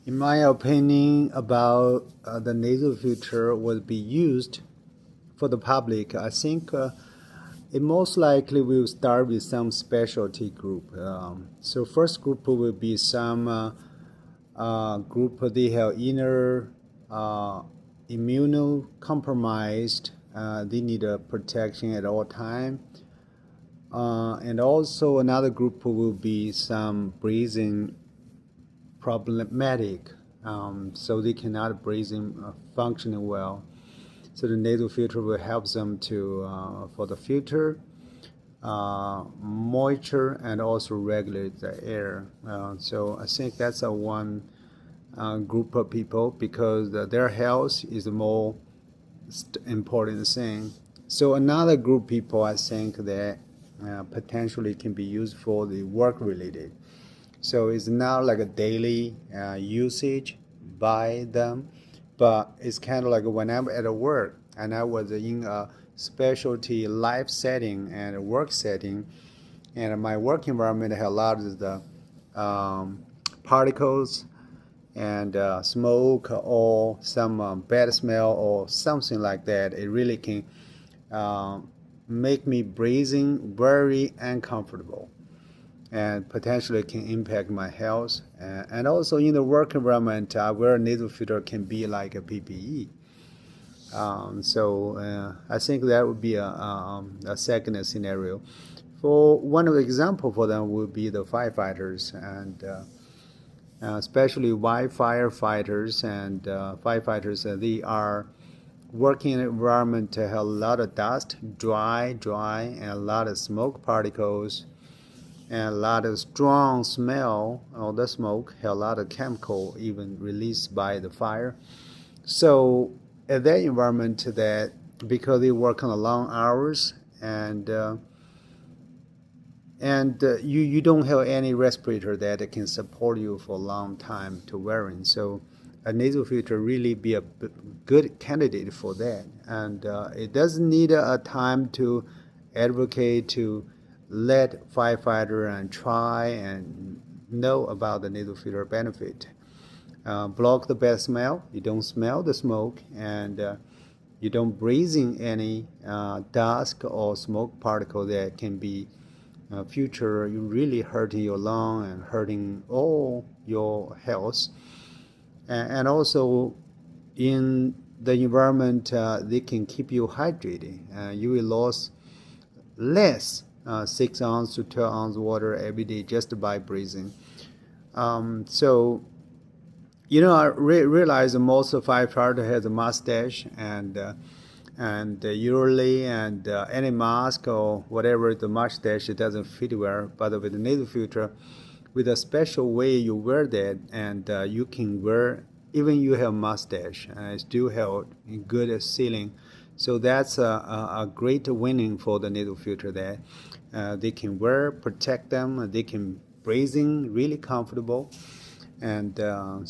In my opinion, about the nasal filter would be used for the public, I think it most likely will start with some specialty group. So first group will be some group they have inner immunocompromised. They need a protection at all time. And also another group will be some breathing problematic, so they cannot breathing functioning well. So the nasal filter will help them to for the filter moisture and also regulate the air. So I think that's a one group of people because their health is the more important thing. So another group of people I think that potentially can be used for the work related. So it's not like a daily usage by them, but it's kind of like when I'm at work and I was in a specialty life setting and a work setting, and my work environment had a lot of the particles and smoke or some bad smell or something like that. It really can uh, make me breathing very uncomfortable and potentially can impact my health. And also in the work environment, where nasal filter can be like a PPE. I think that would be a second scenario. For one of the example for them would be the firefighters and especially white firefighters and firefighters. They are working in an environment that have a lot of dust, dry, and a lot of smoke particles and a lot of strong smell of the smoke, a lot of chemical even released by the fire. So at that environment, that because they work on long hours and you don't have any respirator that can support you for a long time to wearing. So a nasal filter really be a good candidate for that, and it doesn't need a time to advocate to let firefighter and try and know about the nasal filter benefit. Block the bad smell. You don't smell the smoke, and you don't breathe in any dust or smoke particle that can be future you really hurting your lung and hurting all your health. And also in the environment, they can keep you hydrated. You will lose less 6 ounces to 12 ounces water every day just by breathing. So, I realize most of firefighters has a mustache and usually and any mask or whatever the mustache it doesn't fit well. But with the nasal filter, with a special way you wear that, and you can wear even you have mustache and still have good sealing. So that's a great winning for the nasal filter that they can wear, protect them, they can breathing really comfortable, and I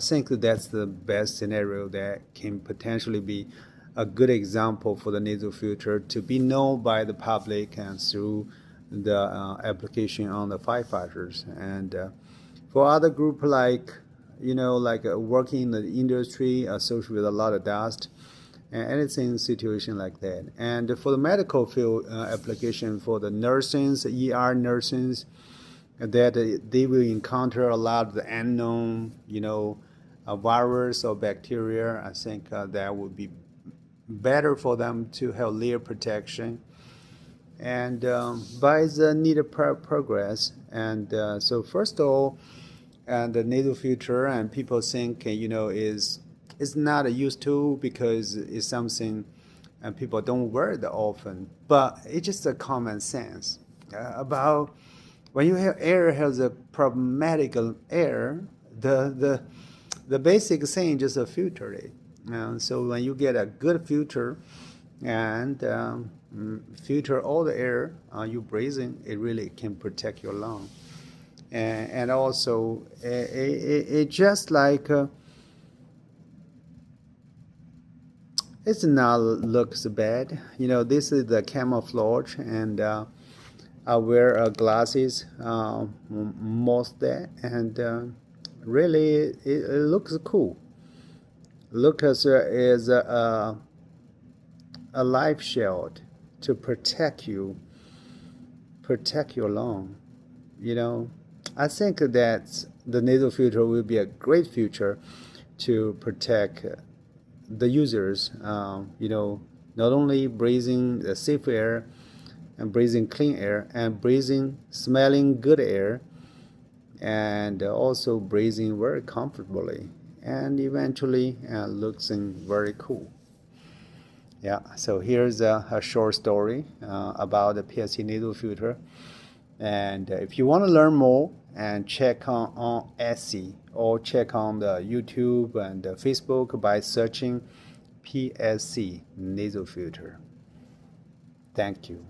think that's the best scenario that can potentially be a good example for the nasal filter to be known by the public and through the application on the firefighters. And for other group like working in the industry associated with a lot of dust and anything situation like that. And for the medical field application for the nurses, ER nurses, that they will encounter a lot of the unknown, virus or bacteria. I think that would be better for them to have layer protection. And by the needed progress, and so first of all, and the nasal filter, and people think is not a used tool because it's something and people don't wear it often, but it's just a common sense about when you have air has a problematic air, the basic thing just a filter it. So when you get a good filter and filter all the air you breathing, it really can protect your lung. And also it just like it's not looks bad. This is the camouflage, and I wear glasses most day, and really it looks cool. Lucas is a life shield to protect your lung. You know, I think that the nasal filter will be a great future to protect the users. Not only breathing the safe air and breathing clean air and breathing smelling good air, and also breathing very comfortably and eventually looking very cool. Yeah, so here's a short story about the PSC nasal filter. And if you want to learn more, and check on Etsy or check on the YouTube and Facebook by searching PSC nasal filter. Thank you.